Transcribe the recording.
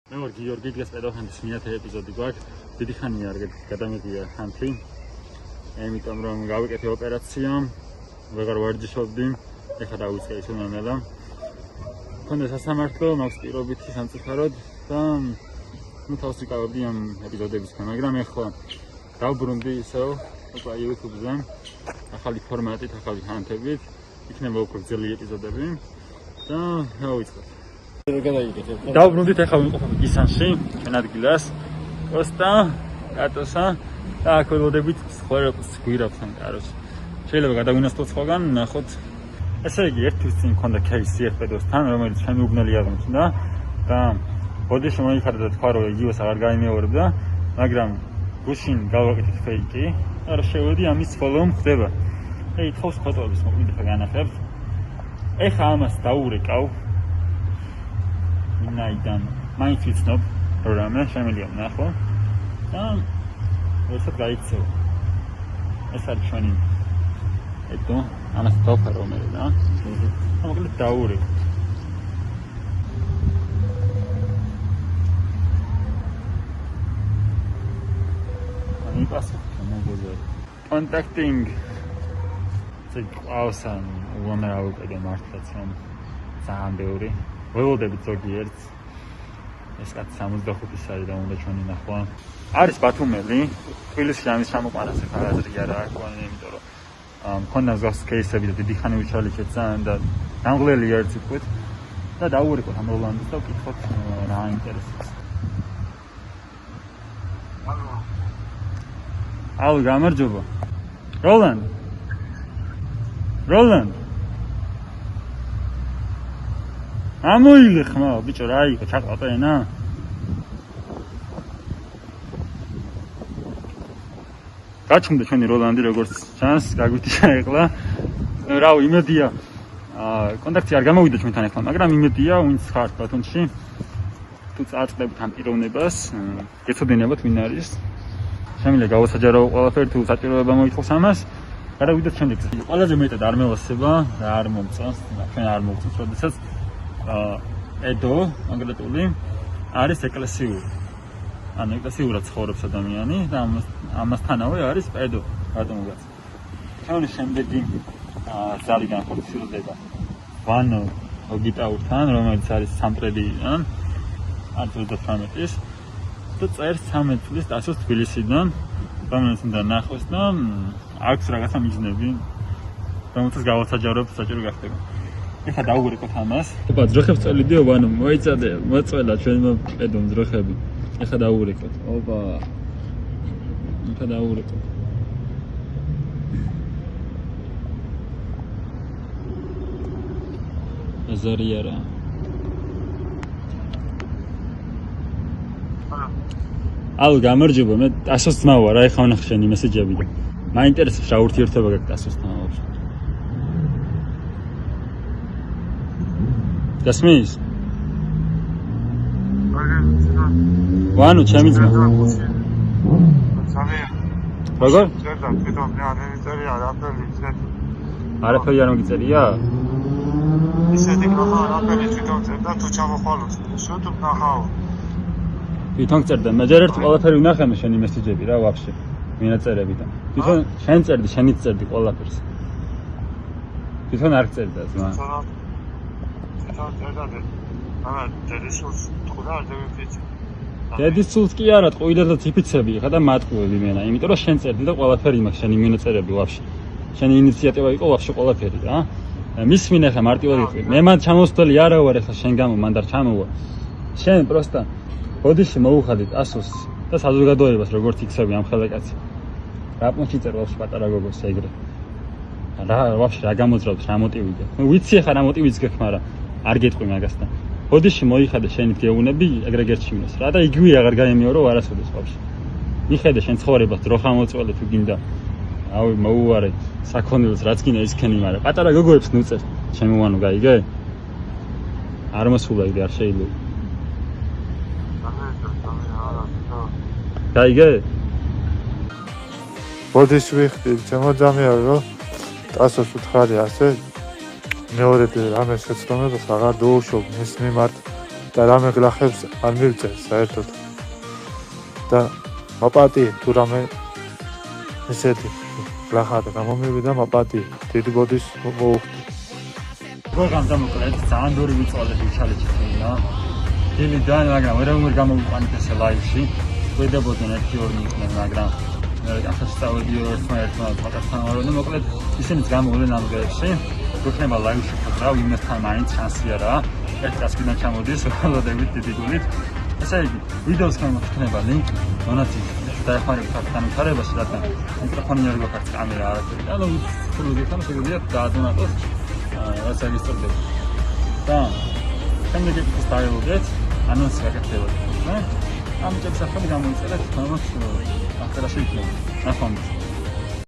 მე ვარ გიორგი, დღეს პედოფანდის მეათე ეპიზოდი გვაქვს. დიდი ხანია არ გადამეღია ხანთი. იმიტომ რომ გავიკეთე ოპერაცია, ვეღარ ვარჯიშობდი, ეხლა დავიწყე ისე ნელა. მქონდა სასამართლო, მაქვს პირობითი სამწუხაროდ და თავს ვიკავებდი ამ ეპიზოდებისგან, მაგრამ ეხლა დავბრუნდი ისევ უკვე YouTube-ზე, ახალი ფორმატით, ახალი ხანთებით, იქნება უკვე გრძელი ეპიზოდები და დავიწყე. დავბრუნდით, ახლა ვიმყოფებით გისანში, ჩვენ ადგილას. კოსტა, კატოსა და აქ ველოდებით ცხოვრებას გვირაბთან, კაროჩე. შეიძლება გადავინასტოთ სხვაგან, ნახოთ. ესე იგი, ერთ თვის წინ მქონდა кейსი ერთპედოსთან, რომელიც ჩემი უბნელი აღმოჩნდა და ბოდიში მოიხადა და თქვა, რომ იგივეს აღარ გაიმეორებდა, მაგრამ გუშინ გავაკეთეთ ფეიკი, და შევედი ამის follow ხდება. ითხოვს ფოტოების მოკლედ განახებთ. ეხლა ამას დაურეკავ. ნაიდან მაინც ვიცნობ პროგრამა შემიძლია ვნახო და ესეთ გაიქცევა. ეს არის ჩვენი ამას დავფარო მე და მოკლედ დაურეკავ. ამი პასუხი მოგოძე. Contacting the ყავს ან უამრავი კიდე მართლაც რომ ძალიან ბევრი ველოდებით ზოგიერთს ეს კაც 65-ის არის და უნდა ჩვენი ნახვა. არის ბათუმელი, თბილისში ამის ჩამოყვანაზე ხარაზრი არა აკვანი, იმიტომ რომ მქონდა ზოგს кейსები და დიდი ხანი ვიჩალიქეთ ძალიან და დამღლელი ერთ სიტყვით და დაურეკოთ ამ როლანდს და ვკითხოთ რა ინტერესებს. ალო, გამარჯობა. როლანდ ამოიღე ხმა, ბიჭო, რა იყო, ჩაყვა ენა? გაჩნდა ჩვენი როლანდი, როგორც ჩანს, გაგვიტია ეხლა. რა იმედია. კონტაქტი არ გამოვიდა ჩვენთან ეხლა, მაგრამ იმედია, ვინც ხართ ბათუმში. თუ წაწყდებთ ამ პიროვნებას, გეცოდინებათ ვინ არის. შემიძლია გავასაჯარო ყველაფერი, თუ საჭიროება მოითხოვს ამას. გადავიდეთ შემდეგზე. ყველაზე მეტად არ მევასება და არ მომწონს, ჩვენ არ მოგწონს, როდესაც ედო, კონკრეტული არის ეკლესიური. ანუ ეკლესიურად ცხოვრობს ადამიანი და ამასთანავე არის პედო, რატომღაც. ჩვენი შემდეგი ზალიდან ხორციელდება ვანო გიტაურთან, რომელიც არის სამტრედიდან, არის 18-ის და წერს 13 წლის დასოს თბილისიდან, რომელიც უნდა ნახოს და აქვს რაღაცა მიზნები, რომელსაც გავასაჯაროებ საჭირო გახდება. ეხლა დაურეკოთ ამას. ოპა, ძროხებს წელიდიო, ვანო, მოიწადე, მოწველა ჩვენმა პედომ ძროხები. ეხლა დაურეკოთ. ოპა. ეხლა დაურეკოთ. აზარიარა. ალო, გამარჯობა, მე ტასოს ძმა ვარ, რა ეხლა ვნახე შენი მესეჯები და მაინტერესებს რა ურთიერთობა გაქვს ტასოსთან ბავშვი. გასმის? ვანო, ჩემი ძმა. როგორ? არაფერი არ მოგიწერია? ისეთი კახა არაფერი თვითონ წერდა, თუ ჩამოხვალოთ. YouTube ნახავ. თვითონ წერდა, მაგრამ ერთ ყველაფერი ვნახე მე შენი მესეჯები რა ვაფშე. მინაწერები და თვითონ შენ წერდი, შენიც წერდი ყველაფერს. თვითონ არ წერდა ძმა. დედის სულს კი არა, ყვილადაც იფიცები ხა და მატყუები მენა, იმიტომ რომ შენ წერდი და ყველაფერი მაქვს შენი მინაწერები ვაფშე. შენი ინიციატივა იყო ვაფშე ყველაფერი რა. მის მინახე მარტივად იყავი. მე მან ჩამოსვლელი არა ვარ ეხლა შენ გამო, მან და ჩამოვა. შენ პროსტა ბოდიში მოუხადეთ ასოს და საზოგადოებას როგორც იქცევი ამ ხელაკაცი. რა პონჩი წერ ვაფშე პატარა გოგოს ეგრე. რა ვაფშე რა გამოძრავთ რა მოტივი? მე ვიცი ხა რა მოტივიც გექ, მაგრამ არ გეტყვი მაგასთან. ბოდიში მოიხადე შენით გეუნები, ეგრე გერჩივნოს რა და იგივე აღარ გაემეორო არასოდეს ვაფშე. მიხედე შენ ცხოვრებას დროხა მოწველე თუ გინდა. ავი მოუვარე საქონელს რაც გინდა ისქენი, მაგრამ პატარა გოგოებს ნუწერ. შემოვანო, გაიგე? არ მოსულა იდე არ შეიძლება. გაიგე? ბოდიში ვიხდი, შემოძამია რომ ტასოს უთხარი ასე მეორე რამეს შეცდომებას აღარ დაუშვებ მის მიმართ და რამე გლახებს არ მივწერს საერთოდ და მაპატი თუ რამე ესეთი გლახად გამომივიდა მაპატი დიდი ბოდის მოუხდი პროგრამ დამოკლედ ძალიან ბევრი ვიწვალეთ ჩალენჯებია დილიდან მაგრამ ვერ გამოვიყვანეთ ესე ლაივში ვედებოდნენ 1-2 იყვნენ მაგრამ ახლა სწავლები ერთმანეთთან პატართან და მოკლედ ისინიც გამოვიდნენ ამ დღეებში გვექნება ლაივში ფოტო იმასთან მაინც შანსი არა ერთ წასკიდან ჩამოდის ველოდებით დიდი გულით ესე იგი ვიდეოს გამოხდება ლინკი მონაცემ დაეხმარებით აქ განვითარებაში რადგან მიკროფონი არ გვაქვს კამერა არაფერი და სულ გიხარ შეგიძლიათ დაადონატოს რაც აღიწყდება და შემდეგ ეპიზოდს დაელოდეთ ანონსი გაკეთებათ ამ ჭებს ახლა გამოიწერეთ თამაშ ახლა შეიძლება ნახავთ